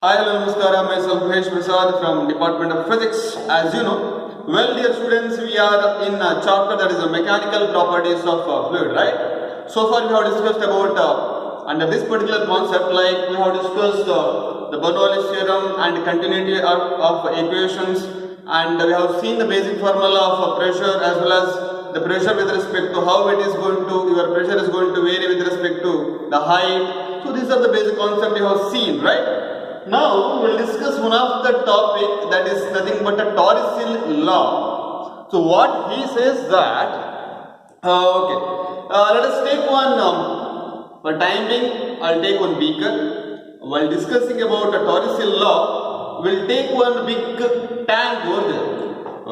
Hi, hello, namaskar. Myself Mahesh Prasad from Department of Physics. As you know, well, dear students, we are in a chapter that is the mechanical properties of fluid, right? So far, we have discussed about under this particular concept, like we have discussed the Bernoulli's theorem and continuity of equations, and we have seen the basic formula of pressure as well as the pressure with respect to how it is going to your pressure is going to vary with respect to the height. So these are the basic concepts you have seen, right? Now we will discuss one of the topic that is nothing but a torsional law. So what he says that let us take one for time being. I'll take one beaker. While discussing about a torsional law, we'll take one big tank over there.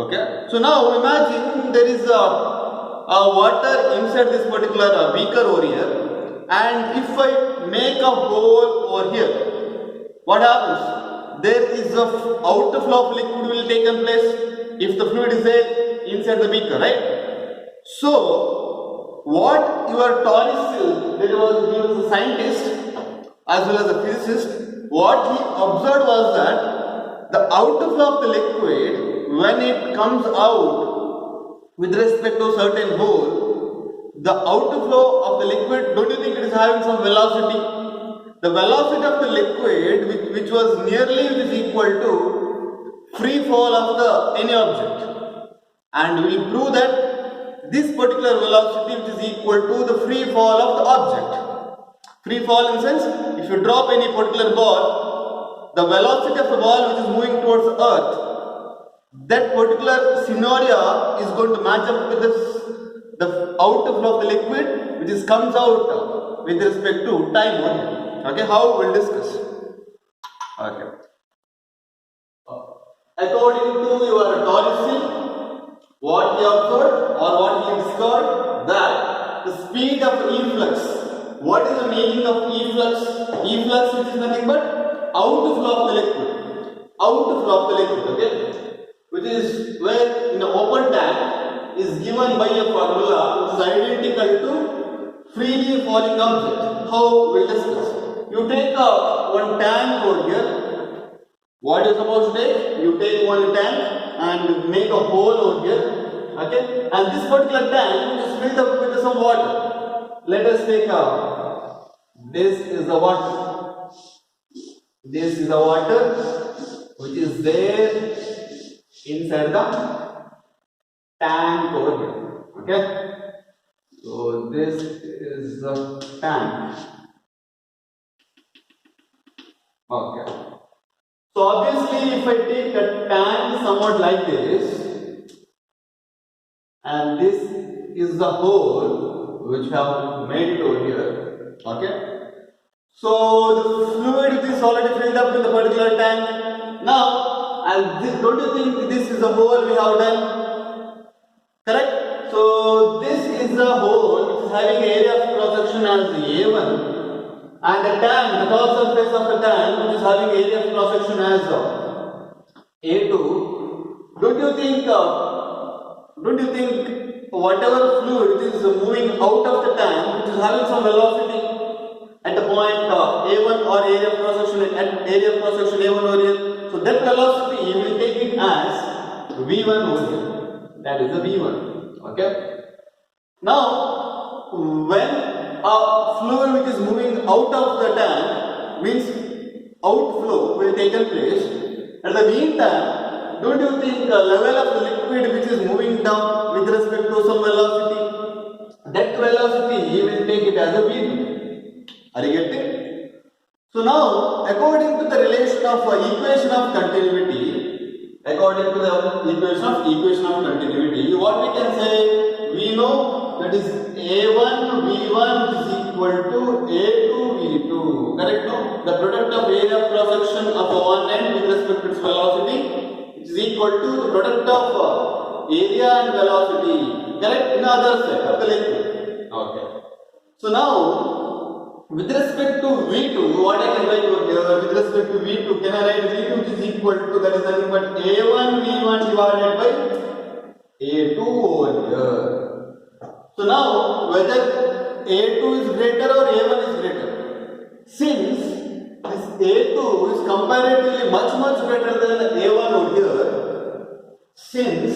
Okay. So now imagine there is a water inside this particular beaker over here, and if I make a hole over here, what happens? There is a outflow of liquid will take place if the fluid is there inside the beaker, right? So, what your torsional, he was a scientist as well as a physicist, what he observed was that the outflow of the liquid, when it comes out with respect to a certain hole, the outflow of the liquid, don't you think it is having some velocity? The velocity of the liquid which was nearly equal to free fall of the any object, and we will prove that this particular velocity which is equal to the free fall of the object. Free fall in sense, if you drop any particular ball, the velocity of the ball which is moving towards the earth, that particular scenario is going to match up with the outflow of the liquid which is comes out with respect to time only. Okay, how we'll discuss. Okay. According to your torsional, what he observed or what he discovered that the speed of efflux. What is the meaning of efflux? Efflux, which is nothing but outflow of the liquid. Outflow of the liquid. Okay, which is where in the open tank is given by a formula which is identical to freely falling object. How we'll discuss. You take one tank over here. What you supposed to take? You take one tank and make a hole over here. Okay? And this particular tank is filled up with some water. Let us take this is the water. This is the water which is there inside the tank over here. Okay? So this is the tank. Okay. So obviously if I take a tank somewhat like this, and this is the hole which we have made it over here. Okay. So the fluid which is already filled up in the particular tank. Now, and this, don't you think this is the hole we have done? Correct? So this is the hole which is having area of cross section as A1. And the tank, the top surface of the tank, which is having area of cross section as A2. Don't you think whatever fluid which is moving out of the tank, which is having some velocity at the point A1 or area of cross section at area of cross section A1 over here, so that velocity you will take it as V1 over here. That is the V1. Okay. Now, when a fluid which is moving out of the tank means outflow will take place. At the meantime, don't you think the level of the liquid which is moving down with respect to some velocity, that velocity you will take it as a V? Are you getting? So now, according to the relation of equation of continuity, according to the equation of continuity, what we can say, we know that is A1 V1 is equal to A2 V2. Correct? No? The product of area of cross section of one end with respect to its velocity is equal to the product of area and velocity. Correct? In the other side of the liquid. Okay. So now, with respect to V2, what I can write over here? With respect to V2, can I write V2 which is equal to that is nothing but A1 V1 divided by A2 over here. So now, whether A2 is greater or A1 is greater, since this A2 is comparatively much better than A1 over here. Since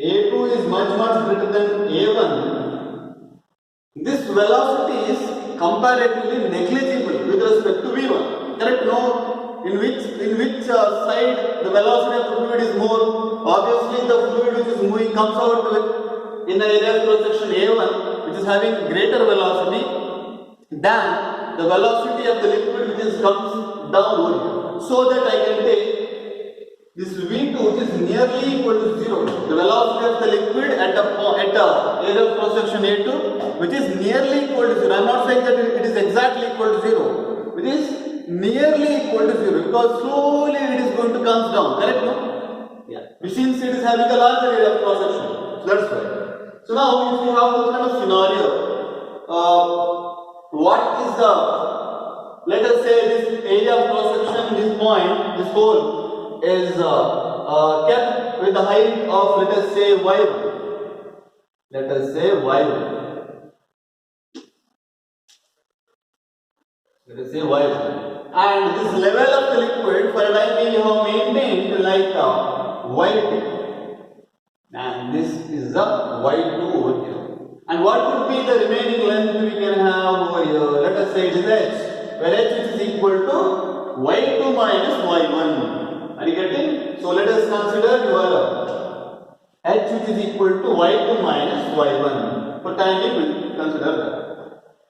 A2 is much greater than A1, this velocity is comparatively negligible with respect to V1. Correct? No, in which side the velocity of the fluid is more? Obviously, the fluid which is moving comes out with in the area of cross section A1, which is having greater velocity than the velocity of the liquid which is comes down over here. So that I can take this V2 which is nearly equal to 0. The velocity of the liquid at the area of cross section A2 which is nearly equal to 0. I am not saying that it is exactly equal to 0. It is nearly equal to 0 because slowly it is going to come down. Correct? No? Yeah. Since it is having a larger area of cross section. So that's why. So now if you have this kind of scenario, what is the, let us say this area of cross section, this point, this hole is kept with the height of, let us say, y1. Let us say y1. Let us say y1. And this level of the liquid for a time being you have maintained like y2. And this is the y2 over here. And what would be the remaining length we can have over here? Let us say it is h, where h is equal to y2 minus y1. Are you getting? So let us consider your h which is equal to y2 minus y1. For time being, we consider that.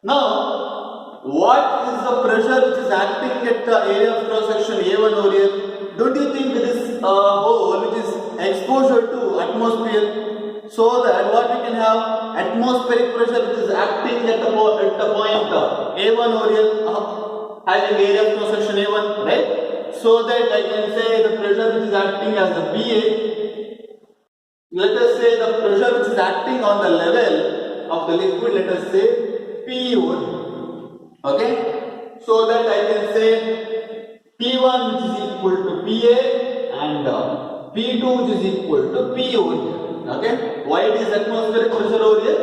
Now, what is the pressure which is acting at the area of cross section A1 over here? Don't you think this hole which is exposure to atmosphere? So that what we can have atmospheric pressure which is acting at the point A1 over here, having area of cross section A1, right? So that I can say the pressure which is acting as the PA. Let us say the pressure which is acting on the level of the liquid, let us say P over here. Okay? So that I can say P1 which is equal to PA and P2 which is equal to P over here. Okay? Why it is atmospheric pressure over here?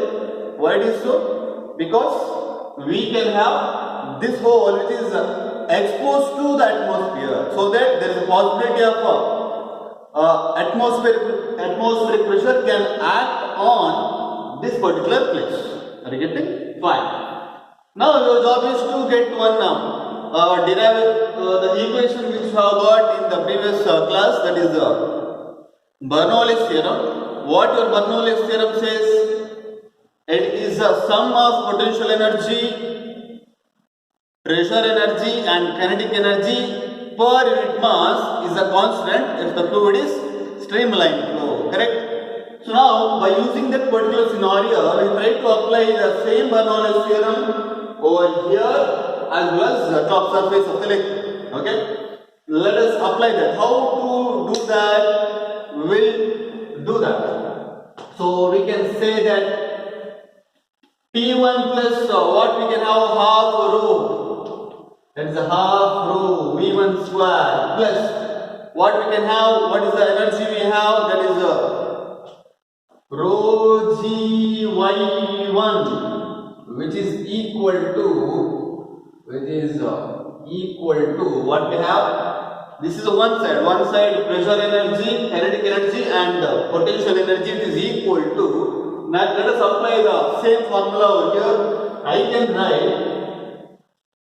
Why it is so? Because we can have this hole which is exposed to the atmosphere, so that there is a possibility of atmospheric pressure can act on this particular place. Are you getting? Fine. Now your job is to get one derive the equation which you have got in the previous class, that is Bernoulli's theorem. What your Bernoulli's theorem says? It is a sum of potential energy, pressure energy and kinetic energy per unit mass is a constant if the fluid is streamline flow. Correct? So now by using that particular scenario, we try to apply the same Bernoulli's theorem over here as well as the top surface of the liquid. Okay? Let us apply that. How to do that? We'll do that. So we can say that P1 plus what we can have half rho, that is a half rho V1 square plus what we can have, what is the energy we have, that is rho g y1 which is equal to what we have. This is one side pressure energy, kinetic energy and potential energy, it is equal to. Now let us apply the same formula over here. I can write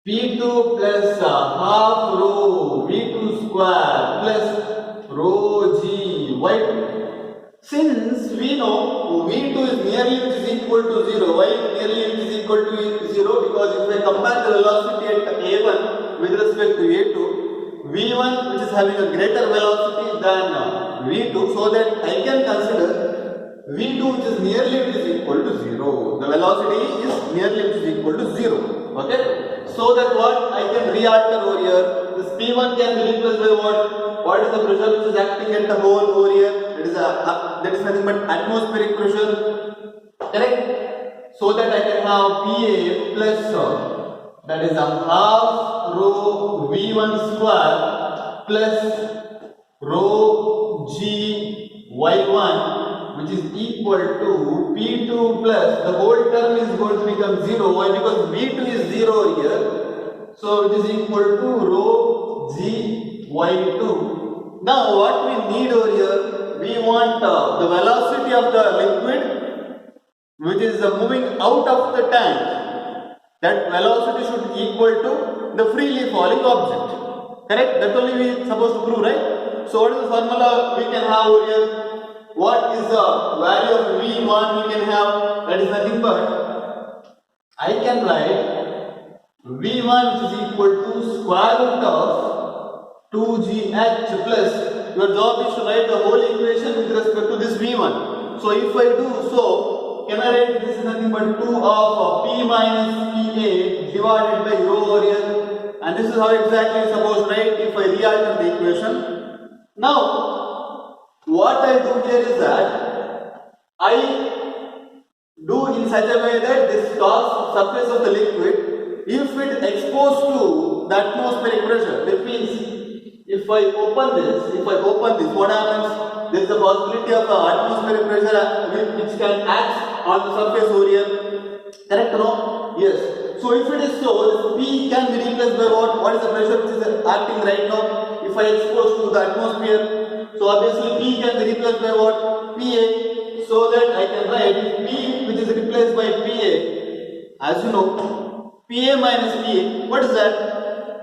P2 plus half rho V2 square plus rho g y2. Since we know V2 is nearly which is equal to 0, why nearly which is equal to 0? Because if I compare the velocity at A1 with respect to A2, V1 which is having a greater velocity than V2, so that I can consider V2 which is nearly which is equal to 0. The velocity is nearly which is equal to 0. Okay? So that what I can re-alter over here, this P1 can be replaced by what? What is the pressure which is acting at the hole over here? That is nothing but atmospheric pressure. Correct? So that I can have PA plus that is a half rho V1 square plus rho g y1 which is equal to P2 plus the whole term is going to become 0. Why? Because V2 is 0 here. So it is equal to rho gy2. Now what we need over here, we want the velocity of the liquid which is moving out of the tank. That velocity should equal to the freely falling object. Correct? That only we supposed to prove, right? So what is the formula we can have over here? What is the value of V1 we can have? That is nothing but I can write V1 which is equal to square root of 2gh plus, your job is to write the whole equation with respect to this V1. So if I do so, can I write this is nothing but 2 of P minus PA divided by rho over here, and this is how exactly I suppose to write if I realter the equation. Now what I do here is that I do in such a way that this top surface of the liquid, if it exposed to the atmospheric pressure, that means if I open this, what happens? There is a possibility of atmospheric pressure which can act on the surface over here. Correct or no? Yes. So if it is so, this P can be replaced by what? What is the pressure which is acting right now? If I expose to the atmosphere, so obviously P can be replaced by what? PA. So that I can write P which is replaced by PA. As you know, PA minus PA. What is that?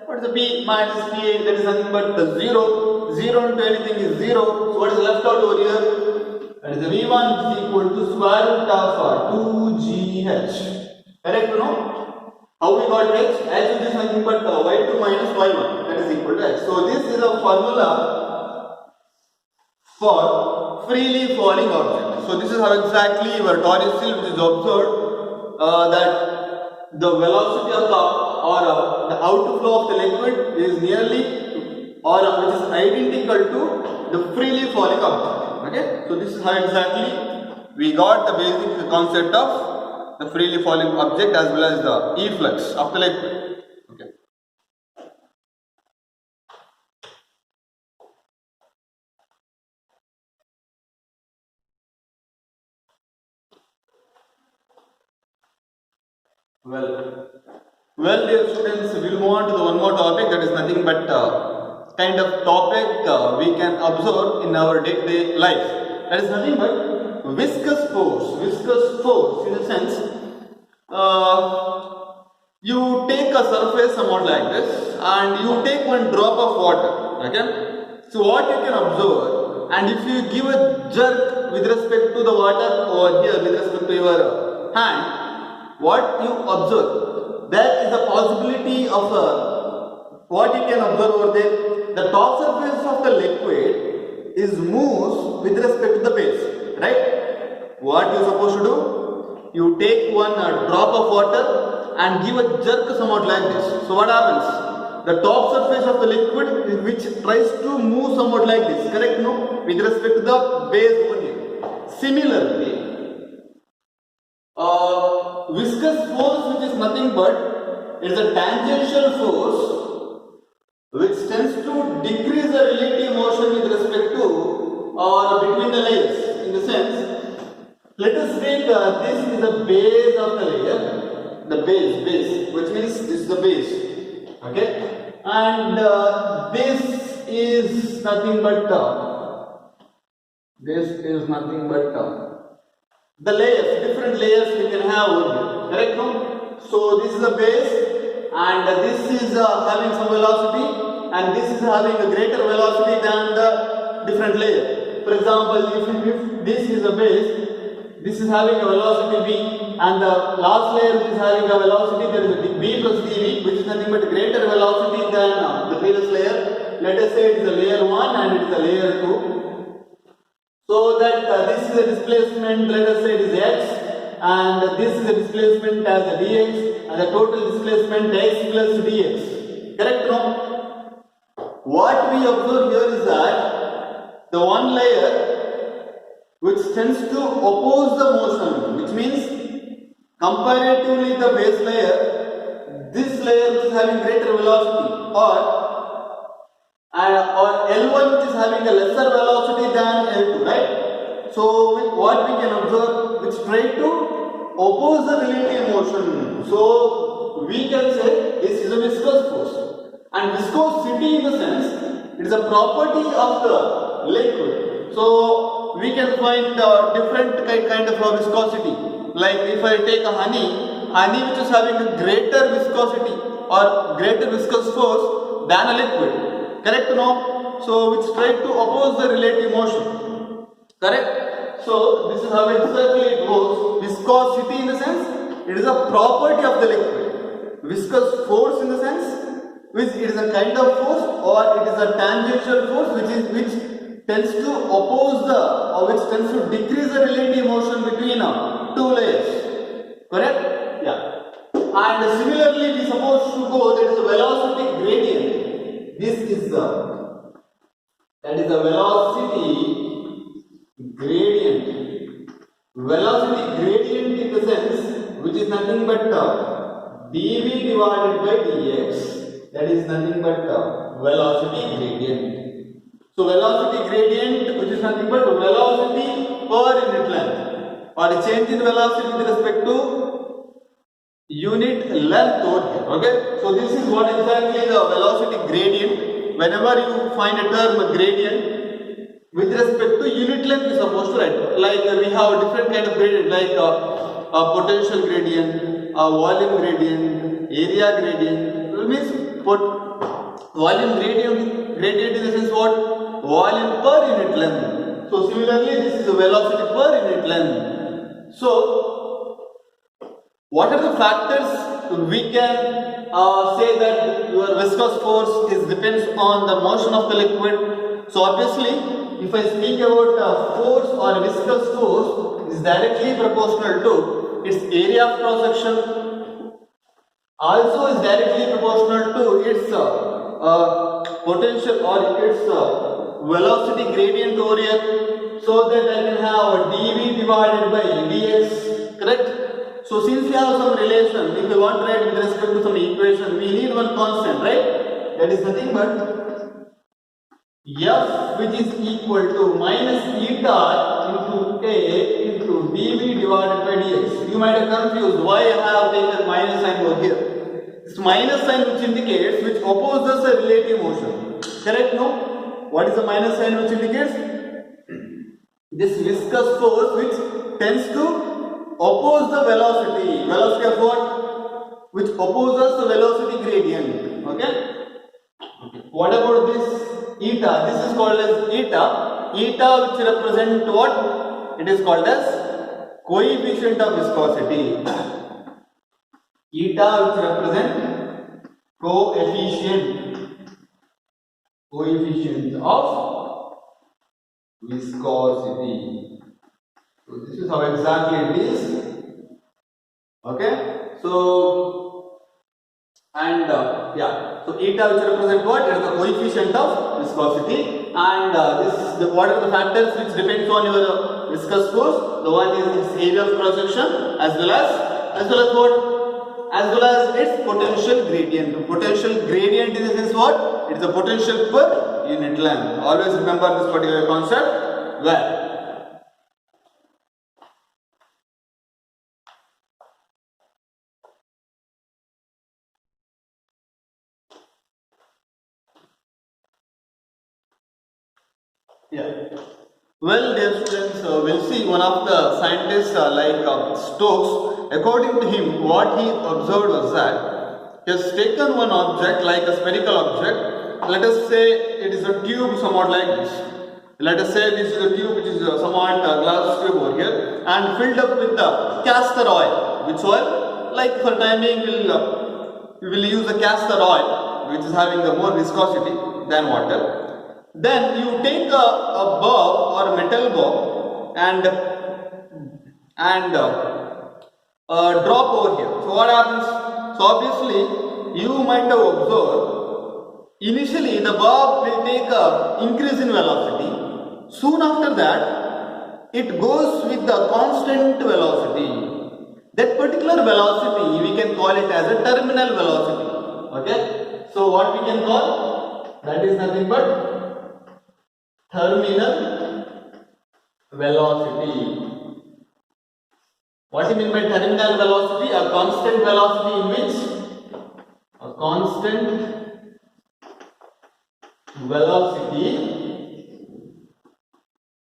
What is the P minus PA? That is nothing but the 0. 0 into anything is 0. So what is left out over here? That is the V1 which is equal to square root of 2gh. Correct or no? How we got h? H is nothing but y2 minus y1. That is equal to h. So this is a formula for freely falling object. So this is how exactly your torus seal which is observed that the velocity of the outflow of the liquid is nearly or which is identical to the freely falling object. Okay, so this is how exactly we got the basic concept of the freely falling object as well as the efflux of the liquid. Okay. Well, dear students, we will move on to the one more topic, that is nothing but kind of topic we can observe in our day-to-day life. That is nothing but viscous force. Viscous force in the sense, you take a surface somewhat like this and you take one drop of water. Okay. So what you can observe, and if you give a jerk with respect to the water over here, with respect to your hand, what you observe, there is a possibility of what you can observe over there. The top surface of the liquid is moves with respect to the base, right? What you supposed to do? You take one drop of water and give a jerk somewhat like this. So what happens? The top surface of the liquid which tries to move somewhat like this, correct? No, with respect to the base over here. Similarly, viscous force which is nothing but is a tangential force which tends to decrease the relative motion with respect to or between the layers. In the sense, let us take this is the base of the layer, the base, which means this is the base, okay, and this is nothing but the layers, different layers we can have over here, correct? No? So this is a base and this is having some velocity and this is having a greater velocity than the different layer. For example, if this is a base, this is having a velocity v and the last layer which is having a velocity, there is a v plus dv which is nothing but greater velocity than the previous layer. Let us say it is a layer 1 and it is a layer 2. So that this is a displacement, let us say it is x, and this is a displacement as a dx, and the total displacement x plus dx. Correct? No? What we observe here is that the one layer which tends to oppose the motion, which means comparatively the base layer, this layer which is having greater velocity, or L1 which is having a lesser velocity than L2, right? So what we can observe, which try to oppose the relative motion. So we can say this is a viscous force. And viscosity in the sense, it is a property of the liquid. So we can find different kind of viscosity. Like if I take a honey which is having a greater viscosity or greater viscous force than a liquid. Correct? No? So which try to oppose the relative motion. Correct? So this is how exactly it goes. Viscosity in the sense, it is a property of the liquid. Viscous force in the sense, which it is a kind of force or it is a tangential force which tends to oppose the or which tends to decrease the relative motion between two layers. Correct? Yeah. And similarly, we supposed to go, that is the velocity gradient. This is the velocity gradient. Velocity gradient in the sense which is nothing but dv divided by dx. That is nothing but velocity gradient. So velocity gradient, which is nothing but velocity per unit length, or a change in velocity with respect to unit length over here. Okay. So this is what exactly the velocity gradient. Whenever you find a term gradient with respect to unit length, you are supposed to write. Like we have different kind of gradient, like a potential gradient, a volume gradient, area gradient. It means volume gradient in the sense what? Volume per unit length. So similarly, this is the velocity per unit length. So what are the factors we can say that your viscous force depends on the motion of the liquid? So obviously, if I speak about force or viscous force, is directly proportional to its area of cross section. Also is directly proportional to its potential or its velocity gradient over here, so that I can have dv divided by dx. Correct? So since we have some relation, if we want to write with respect to some equation, we need one constant, right? That is nothing but f, which is equal to minus eta into a into dv divided by dx. You might have confused why I have taken minus sign over here. This minus sign which indicates, which opposes the relative motion. Correct? No? What is the minus sign which indicates? This viscous force which tends to oppose the velocity. Velocity of what? Which opposes the velocity gradient. Okay? What about this eta? This is called as eta. Eta which represent what? It is called as coefficient of viscosity. Eta which represent coefficient of viscosity. So this is how exactly it is. Okay. So and yeah. So eta which represent what? It is the coefficient of viscosity, and what are the factors which depends on your viscous force? The one is its area of cross section as well as what? As well as its potential gradient. Potential gradient in the sense what? It is the potential per unit length. Always remember this particular concept well. Yeah. Well, dear students, we'll see one of the scientists like Stokes. According to him, what he observed was that he has taken one object like a spherical object. Let us say it is a tube somewhat like this. Let us say this is a tube which is somewhat glass tube over here and filled up with the castor oil. Which oil? Like for time being, we will use the castor oil, which is having a more viscosity than water. Then you take a bulb or a metal bulb and drop over here. So what happens? So obviously you might have observed initially the bulb will take a increase in velocity. Soon after that it goes with the constant velocity. That particular velocity we can call it as a terminal velocity. Okay. So what we can call? That is nothing but terminal velocity. What do you mean by terminal velocity? A constant velocity in which? A constant velocity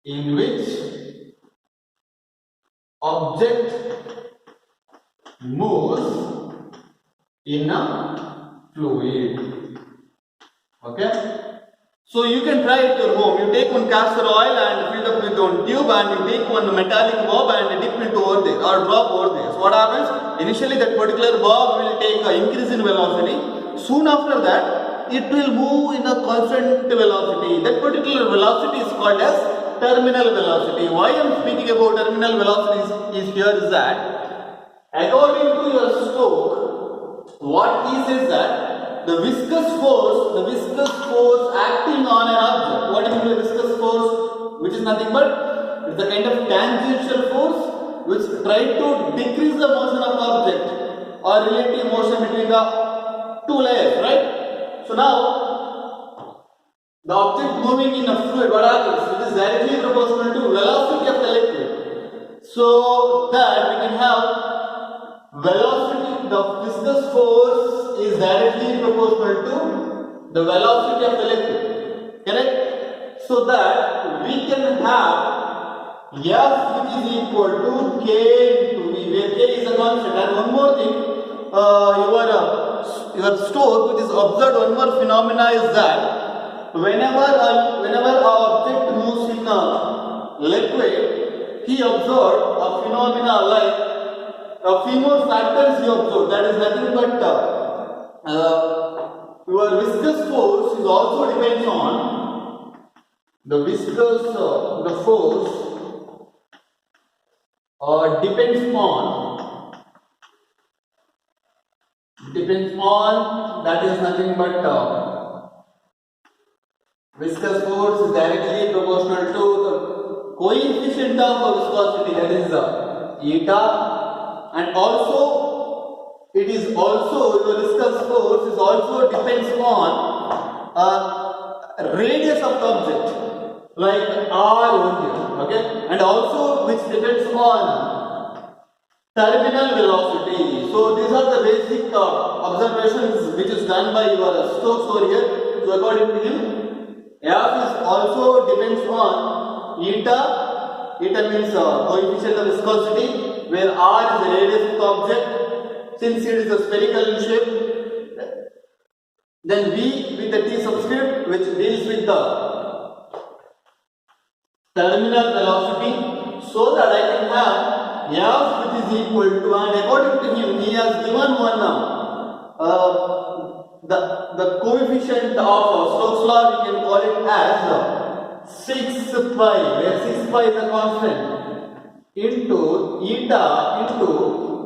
in which object moves in a fluid. Okay, so you can try it at your home. You take one castor oil and fill up with one tube, and you take one metallic bulb and dip into over there or drop over there. So what happens? Initially that particular bulb will take an increase in velocity. Soon after that it will move in a constant velocity. That particular velocity is called as terminal velocity. Why I am speaking about terminal velocity is here is that according to your Stokes, what he says that the viscous force acting on an object. What do you mean by viscous force? Which is nothing but it's a kind of tangential force which try to decrease the motion of the object or relative motion between the two layers, right? So now the object moving in a fluid, what happens? It is directly proportional to velocity of the liquid. So that we can have velocity, the viscous force is directly proportional to the velocity of the liquid. Correct? So that we can have F which is equal to K into V, where K is a constant. And one more thing, your Stokes, which is observed one more phenomena is that whenever an object moves in a liquid, he observed a phenomena like a few more factors he observed. That is nothing but your viscous force is also depends on the the force depends on that is nothing but viscous force is directly proportional to the coefficient of viscosity, that is eta, and also it is also your viscous force is also depends on radius of the object like r over here, okay, and also which depends on terminal velocity. So these are the basic observations which is done by your Stokes over here. So according to him, F is also depends on eta. Eta means coefficient of viscosity, where r is the radius of the object. Since it is a spherical in shape, then V with the T subscript which deals with the terminal velocity, so that I can have F which is equal to, and according to him, he has given one the coefficient of Stokes law, we can call it as 6 pi, where 6 pi is a constant, into eta into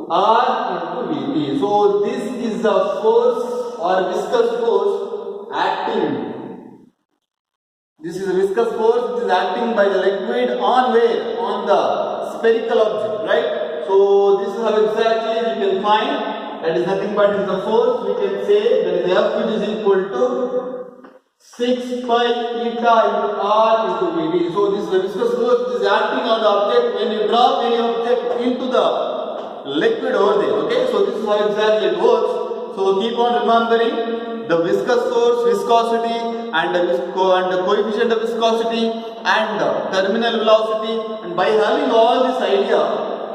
r into Vt. So this is the force or viscous force acting. This is a viscous force which is acting by the liquid on where? On the spherical object, right? So this is how exactly you can find. That is nothing but is the force. We can say that is F which is equal to 6 pi eta into r into Vt. So this is the viscous force which is acting on the object when you drop any object into the liquid over there. Okay, so this is how exactly it works. So keep on remembering the viscous force, viscosity, and the coefficient of viscosity, and the terminal velocity. And by having all this idea,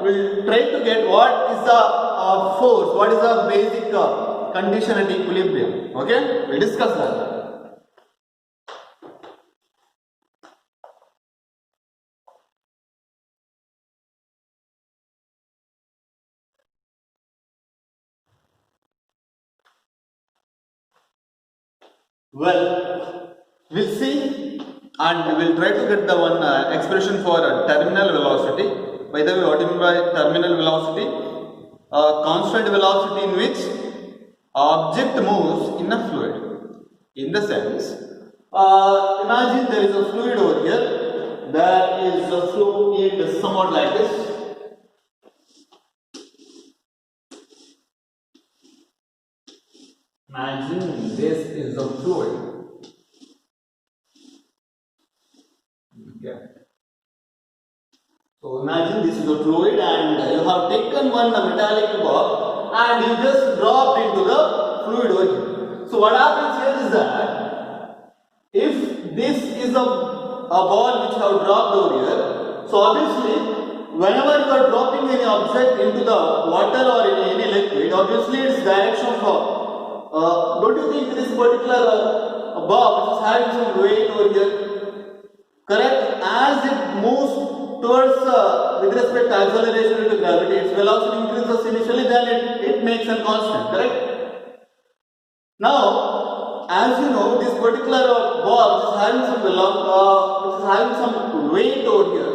we'll try to get what is the force, what is the basic condition at equilibrium. Okay, we'll discuss that. Well, we'll see and we'll try to get the one expression for terminal velocity. By the way, what do you mean by terminal velocity? Constant velocity in which object moves in a fluid. In the sense, imagine there is a fluid over here. There is a fluid somewhat like this. Imagine this is a fluid. Okay. So imagine this is a fluid and you have taken one metallic ball and you just dropped into the fluid over here. So what happens here is that if a ball which have dropped over here. So obviously, whenever you are dropping any object into the water or in any liquid, obviously its direction of don't you think this particular ball which is having some weight over here, correct? As it moves towards with respect to acceleration due to gravity, its velocity increases initially, then it makes a constant, correct? Now, as you know, this particular ball which is having some weight over here.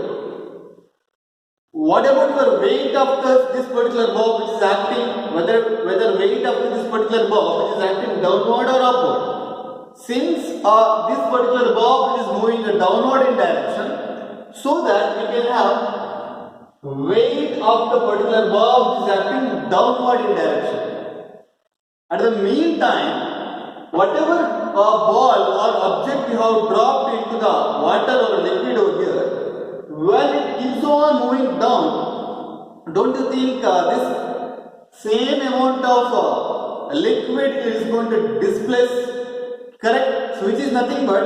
What about your weight of this particular ball which is acting, whether weight of this particular ball which is acting downward or upward? Since this particular ball which is moving downward in direction, so that we can have weight of the particular ball which is acting downward in direction. At the meantime, whatever ball or object you have dropped into the water or liquid over here, when it keeps on moving down, don't you think this same amount of liquid is going to displace, correct? So which is nothing but,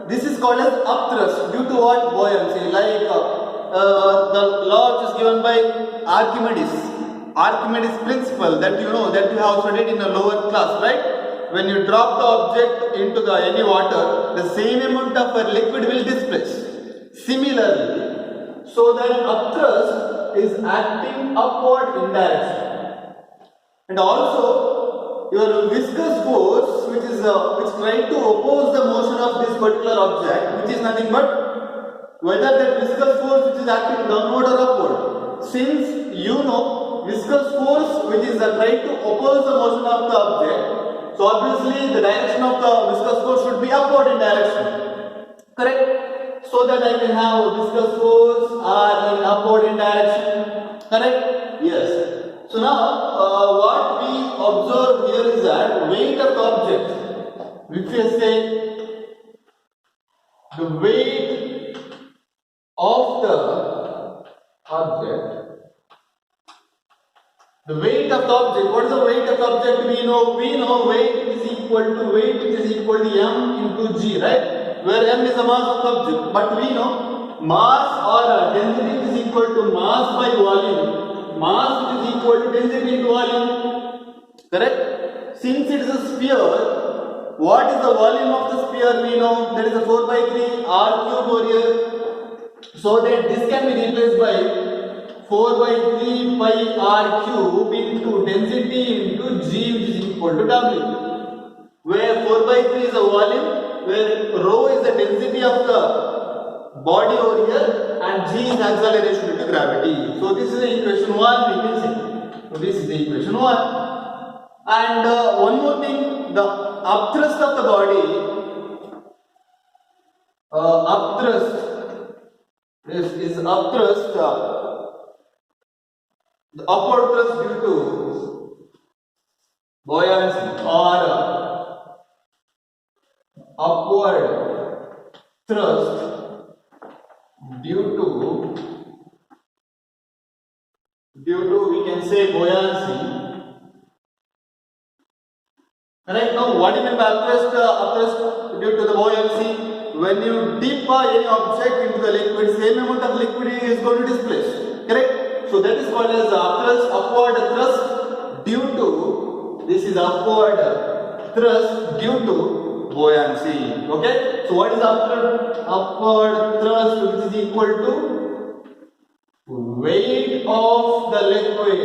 this is called as upthrust due to what? Buoyancy, like the law which is given by Archimedes principle that you know, that you have studied in a lower class, right? When you drop the object into any water, the same amount of liquid will displace. Similarly, so then upthrust is acting upward in direction, and also your viscous force, which tries to oppose the motion of this particular object, which is nothing but whether that viscous force which is acting downward or upward. Since you know viscous force which is trying to oppose the motion of the object, so obviously the direction of the viscous force should be upward in direction, correct? So that I can have viscous force are in upward in direction, correct? Yes. So now what we observe here is that weight of the object, which we say the weight of the object. The weight of the object. What is the weight of the object? We know weight is equal to m into g, right? Where m is the mass of the object. But we know mass or density is equal to mass by volume. Mass is equal to density into volume. Correct? Since it is a sphere, what is the volume of the sphere? We know that is a 4 by 3 r cube over here. So that this can be replaced by 4 by 3 pi r cube into density into g, which is equal to w. Where 4 by 3 is a volume, where rho is the density of the body over here, and g is acceleration due to gravity. So this is the equation 1, we can say. So this is the equation 1. And one more thing, the upthrust of the body, the upward thrust due to buoyancy or upward thrust due to we can say buoyancy. Right now, what do you mean by upthrust due to the buoyancy? When you dip any object into the liquid, same amount of liquid is going to displace. Correct? So that is called as upward thrust due to, this is upward thrust due to buoyancy. Okay? So what is upward thrust, which is equal to weight of the liquid.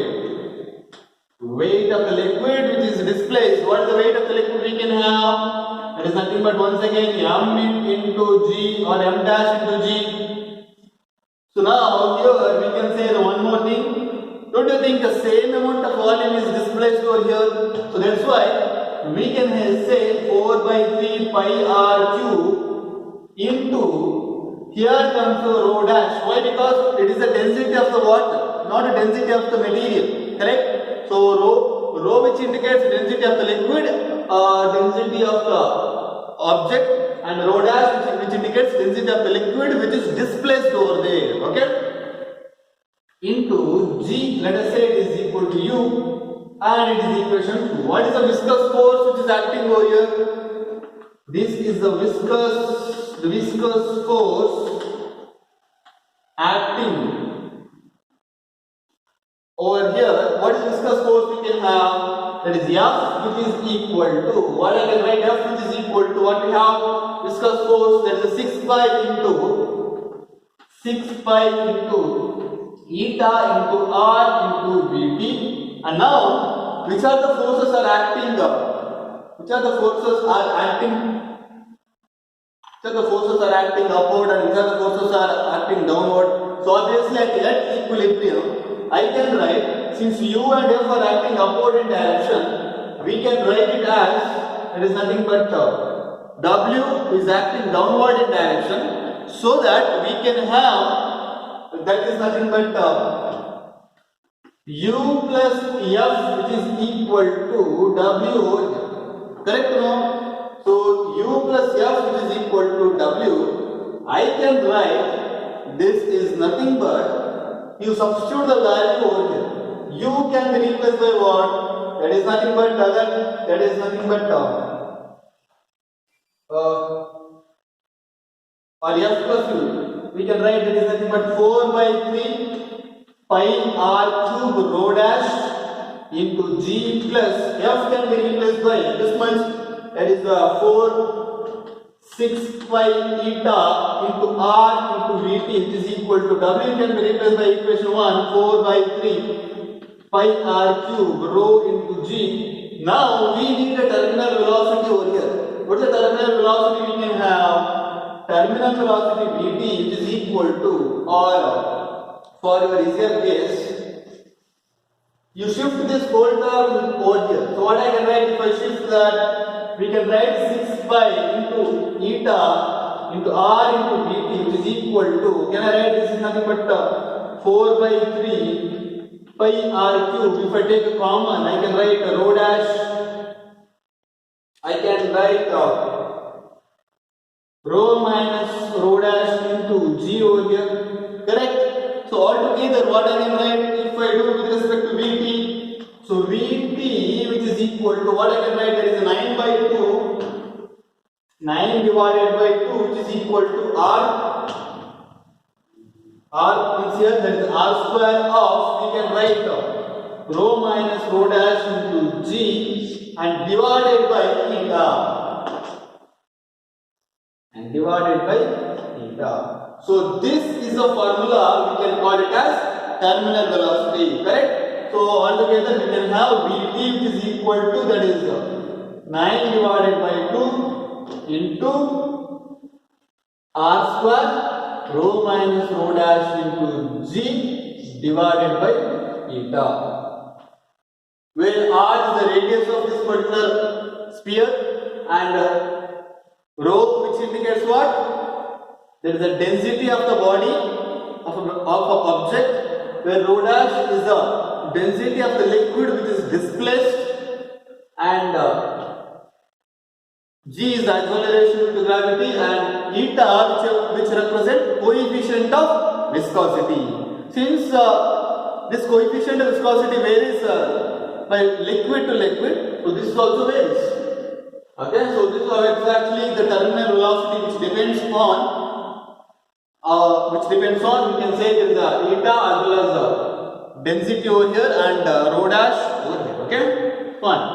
Weight of the liquid which is displaced. What is the weight of the liquid we can have? It is nothing but once again m into g or m dash into g. So now here we can say the one more thing. Don't you think the same amount of volume is displaced over here? So that's why we can say 4 by 3 pi r cube into, here comes the rho dash. Why? Because it is the density of the water, not the density of the material. Correct? So rho which indicates density of the liquid, density of the object, and rho dash which indicates density of the liquid which is displaced over there. Okay? Into g, let us say it is equal to u, and it is equation 2. What is the viscous force which is acting over here? This is the viscous the viscous force acting over here. What is viscous force we can have? That is F, which is equal to, what I can write, F which is equal to what we have? Viscous force, that is 6 pi into eta into R into Vt. And now, which are the forces are acting? Which are the forces are acting? Which are the forces are acting upward and which are the forces are acting downward? So obviously at equilibrium, I can write, since U and F are acting upward in direction, we can write it as, it is nothing but W is acting downward in direction, so that we can have, that is nothing but U plus F which is equal to W, correct no? So U plus F which is equal to W, I can write this is nothing but, you substitute the value over here. U can be replaced by what? That is nothing but that is nothing but or F plus U. We can write that is nothing but 4 by 3 pi R cube rho dash into G plus F can be replaced by this much. That is 6 pi eta into R into Vt which is equal to W can be replaced by equation 1 4 by 3 pi R cube rho into G. Now we need a terminal velocity over here. What is the terminal velocity we can have? Terminal velocity Vt which is equal to, or for your easier case, you shift this whole term over here. So what I can write if I shift that? We can write 6 pi into eta into R into Vt which is equal to, can I write this is nothing but 4 by 3 pi R cube. If I take a common, I can write rho dash, I can write rho minus rho dash into G over here, correct? So altogether what I can write if I do with respect to Vt? So Vt which is equal to what I can write, that is 9 by 2, 9 divided by 2 which is equal to R means here that is R square of, we can write rho minus rho dash into G and divided by eta. So this is a formula, we can call it as terminal velocity, correct? So altogether we can have Vt which is equal to, that is 9 divided by 2 into R square rho minus rho dash into G divided by eta, where R is the radius of this particular sphere and rho which indicates what? There is a density of the body of an object, where rho dash is the density of the liquid which is displaced and G is the acceleration due to gravity and eta which represent coefficient of viscosity. Since this coefficient of viscosity varies by liquid to liquid, so this also varies. Okay, so this is exactly the terminal velocity which depends on we can say there is a eta as well as density over here and rho dash over here. Okay, fine.